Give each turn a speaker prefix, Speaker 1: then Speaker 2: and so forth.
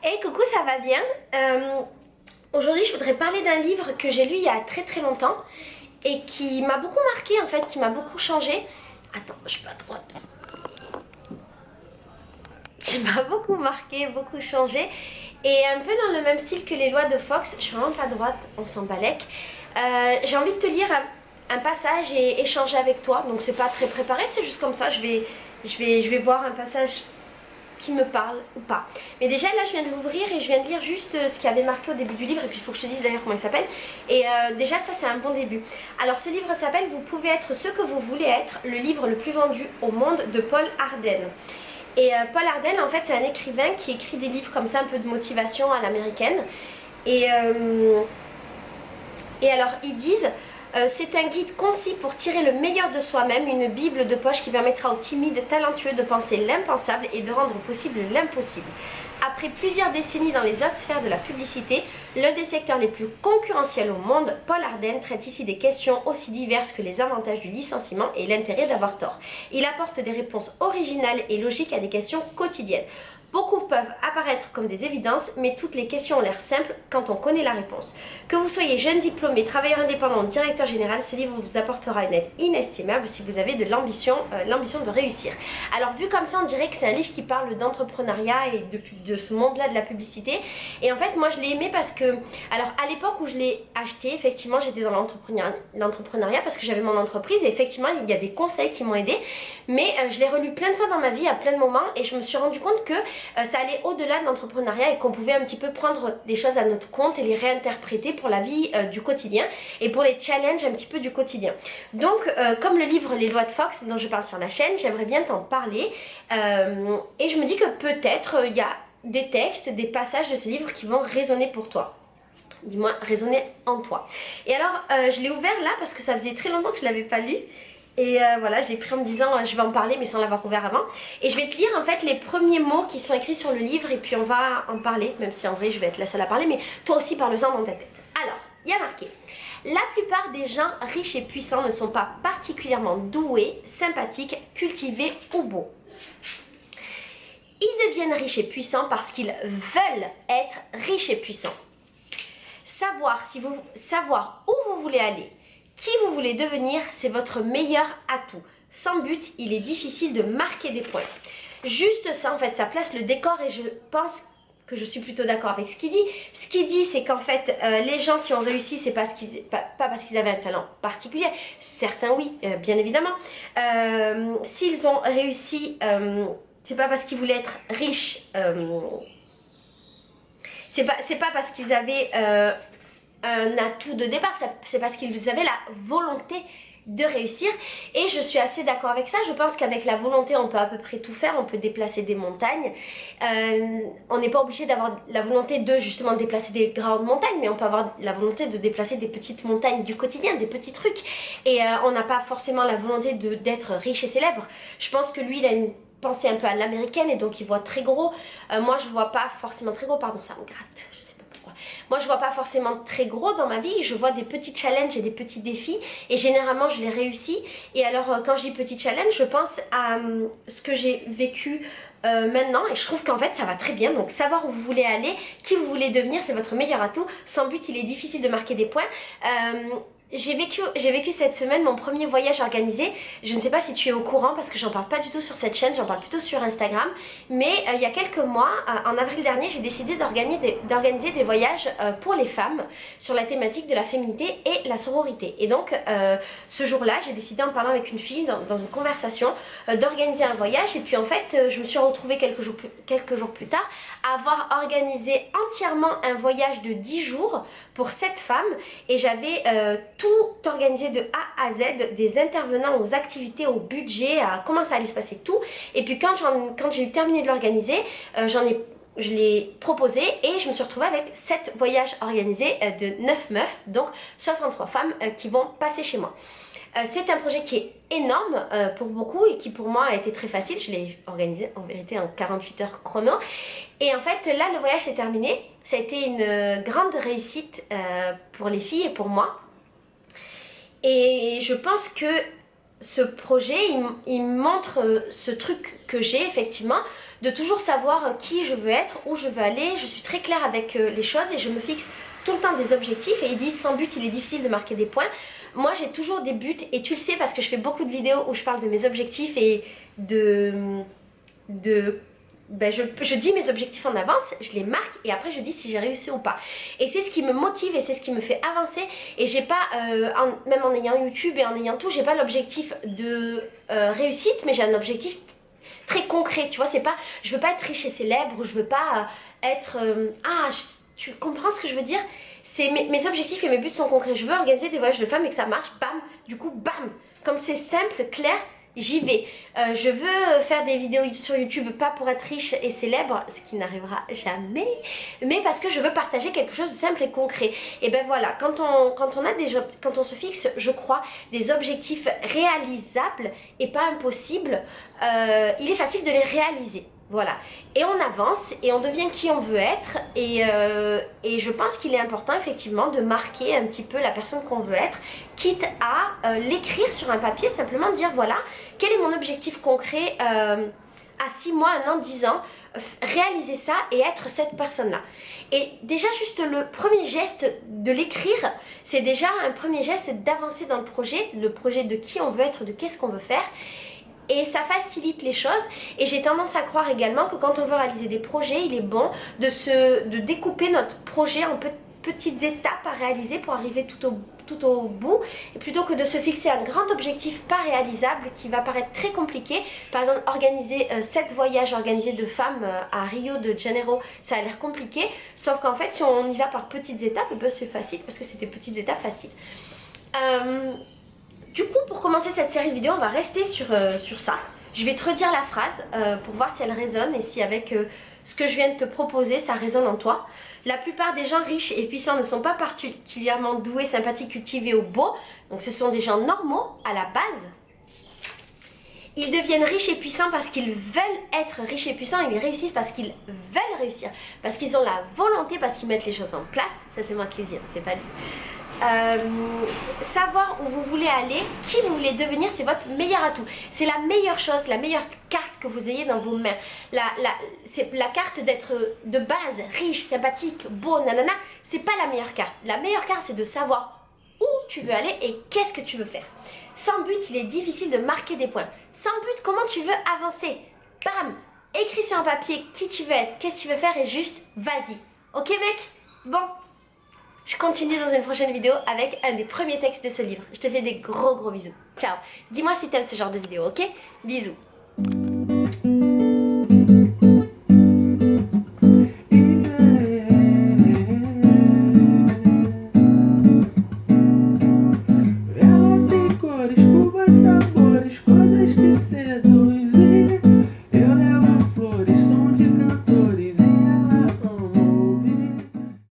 Speaker 1: Hey coucou, ça va bien? Aujourd'hui je voudrais parler d'un livre que j'ai lu il y a très longtemps et qui m'a beaucoup marqué en fait, qui m'a beaucoup changé. Attends, je suis pas droite. Qui m'a beaucoup marqué, beaucoup changé. Et un peu dans le même style que les lois de Fox, je suis vraiment pas droite, on s'en balèque. J'ai envie de te lire un passage et échanger avec toi. Donc c'est pas très préparé, c'est juste comme ça, je vais voir un passage qui me parle ou pas. Mais déjà là je viens de l'ouvrir et je viens de lire juste ce qui avait marqué au début du livre et puis il faut que je te dise d'ailleurs comment il s'appelle. Et déjà ça c'est un bon début. Alors ce livre s'appelle Vous pouvez être ce que vous voulez être, le livre le plus vendu au monde de Paul Arden. Et Paul Arden en fait c'est un écrivain qui écrit des livres comme ça un peu de motivation à l'américaine. Et, euh, et alors ils disent c'est un guide concis pour tirer le meilleur de soi-même, une bible de poche qui permettra aux timides talentueux de penser l'impensable et de rendre possible l'impossible. Après plusieurs décennies dans les hautes sphères de la publicité, l'un des secteurs les plus concurrentiels au monde, Paul Arden traite ici des questions aussi diverses que les avantages du licenciement et l'intérêt d'avoir tort. Il apporte des réponses originales et logiques à des questions quotidiennes. Beaucoup peuvent apparaître comme des évidences, mais toutes les questions ont l'air simples quand on connaît la réponse. Que vous soyez jeune diplômé, travailleur indépendant ou directeur général, ce livre vous apportera une aide inestimable si vous avez de l'ambition de réussir. Alors vu comme ça, on dirait que c'est un livre qui parle d'entrepreneuriat et de ce monde-là de la publicité. Et en fait, moi je l'ai aimé parce que, alors à l'époque où je l'ai acheté, effectivement j'étais dans l'entrepreneuriat parce que j'avais mon entreprise et effectivement il y a des conseils qui m'ont aidé. Mais je l'ai relu plein de fois dans ma vie à plein de moments et je me suis rendu compte que ça allait au-delà de l'entrepreneuriat et qu'on pouvait un petit peu prendre les choses à notre compte et les réinterpréter pour la vie du quotidien et pour les challenges un petit peu du quotidien. Donc comme le livre Les lois de Fox dont je parle sur la chaîne, j'aimerais bien t'en parler et je me dis que peut-être il y a des textes, des passages de ce livre qui vont résonner pour toi. Dis-moi, résonner en toi. Et alors je l'ai ouvert là parce que ça faisait très longtemps que je ne l'avais pas lu. Et voilà, je l'ai pris en me disant je vais en parler mais sans l'avoir ouvert avant. Et je vais te lire en fait les premiers mots qui sont écrits sur le livre et puis on va en parler, même si en vrai je vais être la seule à parler, mais toi aussi parle-en dans ta tête. Alors, il y a marqué: la plupart des gens riches et puissants ne sont pas particulièrement doués, sympathiques, cultivés ou beaux. Ils deviennent riches et puissants parce qu'ils veulent être riches et puissants. Savoir où vous voulez aller, qui vous voulez devenir, c'est votre meilleur atout. Sans but, il est difficile de marquer des points. Juste ça, en fait, ça place le décor et je pense que je suis plutôt d'accord avec ce qu'il dit. Ce qu'il dit, c'est qu'en fait, les gens qui ont réussi, c'est pas parce qu'ils avaient un talent particulier. Certains, oui, bien évidemment. S'ils ont réussi, c'est pas parce qu'ils voulaient être riches. C'est pas parce qu'ils avaient un atout de départ, c'est parce qu'ils avaient la volonté de réussir. Et je suis assez d'accord avec ça. Je pense qu'avec la volonté on peut à peu près tout faire. On peut déplacer des montagnes, on n'est pas obligé d'avoir la volonté de justement déplacer des grandes montagnes, mais on peut avoir la volonté de déplacer des petites montagnes du quotidien, des petits trucs. Et on n'a pas forcément la volonté d'être riche et célèbre. Je pense que lui il a une pensée un peu à l'américaine et donc il voit très gros. Moi je vois pas forcément très gros, pardon ça me gratte. Moi je vois pas forcément très gros dans ma vie, je vois des petits challenges et des petits défis et généralement je les réussis. Et alors quand je dis petit challenge, je pense à ce que j'ai vécu maintenant et je trouve qu'en fait ça va très bien. Donc savoir où vous voulez aller, qui vous voulez devenir, c'est votre meilleur atout. Sans but il est difficile de marquer des points. J'ai vécu cette semaine mon premier voyage organisé. Je ne sais pas si tu es au courant parce que j'en parle pas du tout sur cette chaîne, j'en parle plutôt sur Instagram. Mais il y a quelques mois, en avril dernier, j'ai décidé d'organiser des voyages pour les femmes sur la thématique de la féminité et la sororité. Et donc ce jour-là, j'ai décidé en parlant avec une fille dans une conversation d'organiser un voyage. Et puis en fait, je me suis retrouvée quelques jours plus tard à avoir organisé entièrement un voyage de 10 jours pour 7 femmes. Et j'avais tout organisé de A à Z, des intervenants aux activités, au budget, à comment ça allait se passer, tout. Et puis quand j'ai eu terminé de l'organiser, je l'ai proposé et je me suis retrouvée avec 7 voyages organisés de 9 meufs, donc 63 femmes qui vont passer chez moi. C'est un projet qui est énorme pour beaucoup et qui pour moi a été très facile. Je l'ai organisé en vérité en 48 heures chrono. Et en fait là le voyage s'est terminé. Ça a été une grande réussite pour les filles et pour moi. Et je pense que ce projet, il me montre ce truc que j'ai effectivement, de toujours savoir qui je veux être, où je veux aller. Je suis très claire avec les choses et je me fixe tout le temps des objectifs. Et ils disent sans but il est difficile de marquer des points. Moi j'ai toujours des buts et tu le sais parce que je fais beaucoup de vidéos où je parle de mes objectifs et ben je dis mes objectifs en avance, je les marque et après je dis si j'ai réussi ou pas. Et c'est ce qui me motive et c'est ce qui me fait avancer. Et j'ai pas, même en ayant YouTube et en ayant tout, j'ai pas l'objectif de réussite, mais j'ai un objectif très concret. Tu vois, c'est pas, je veux pas être riche et célèbre, je veux pas être... tu comprends ce que je veux dire? C'est mes objectifs et mes buts sont concrets. Je veux organiser des voyages de femmes et que ça marche, bam, du coup, bam. Comme c'est simple, clair, j'y vais. Je veux faire des vidéos sur YouTube, pas pour être riche et célèbre, ce qui n'arrivera jamais, mais parce que je veux partager quelque chose de simple et concret. Et ben voilà, quand on se fixe, je crois, des objectifs réalisables et pas impossibles, il est facile de les réaliser. Voilà, et on avance et on devient qui on veut être et je pense qu'il est important effectivement de marquer un petit peu la personne qu'on veut être, quitte à l'écrire sur un papier, simplement dire voilà, quel est mon objectif concret à 6 mois, 1 an, 10 ans, réaliser ça et être cette personne-là. Et déjà juste le premier geste de l'écrire, c'est déjà un premier geste d'avancer dans le projet de qui on veut être, de qu'est-ce qu'on veut faire. Et ça facilite les choses et j'ai tendance à croire également que quand on veut réaliser des projets, il est bon de découper notre projet en petites étapes à réaliser pour arriver tout au bout, et plutôt que de se fixer un grand objectif pas réalisable qui va paraître très compliqué. Par exemple, organiser 7 voyages organisés de femmes à Rio de Janeiro, ça a l'air compliqué, sauf qu'en fait si on y va par petites étapes, eh ben, c'est facile parce que c'est des petites étapes faciles. Du coup, pour commencer cette série vidéo, on va rester sur ça. Je vais te redire la phrase pour voir si elle résonne et si avec ce que je viens de te proposer, ça résonne en toi. La plupart des gens riches et puissants ne sont pas particulièrement doués, sympathiques, cultivés ou beaux. Donc ce sont des gens normaux à la base. Ils deviennent riches et puissants parce qu'ils veulent être riches et puissants. Ils réussissent parce qu'ils veulent réussir. Parce qu'ils ont la volonté, parce qu'ils mettent les choses en place. Ça c'est moi qui le dis, c'est pas lui. Savoir où vous voulez aller, qui vous voulez devenir, c'est votre meilleur atout. C'est la meilleure chose, la meilleure carte que vous ayez dans vos mains. C'est la carte d'être de base, riche, sympathique, beau, nanana. C'est pas la meilleure carte. La meilleure carte, c'est de savoir où tu veux aller et qu'est-ce que tu veux faire. Sans but, il est difficile de marquer des points. Sans but, comment tu veux avancer? Bam! Écris sur un papier qui tu veux être, qu'est-ce que tu veux faire et juste vas-y. Ok mec? Bon. Je continue dans une prochaine vidéo avec un des premiers textes de ce livre. Je te fais des gros bisous. Ciao. Dis-moi si t'aimes ce genre de vidéo, ok? Bisous.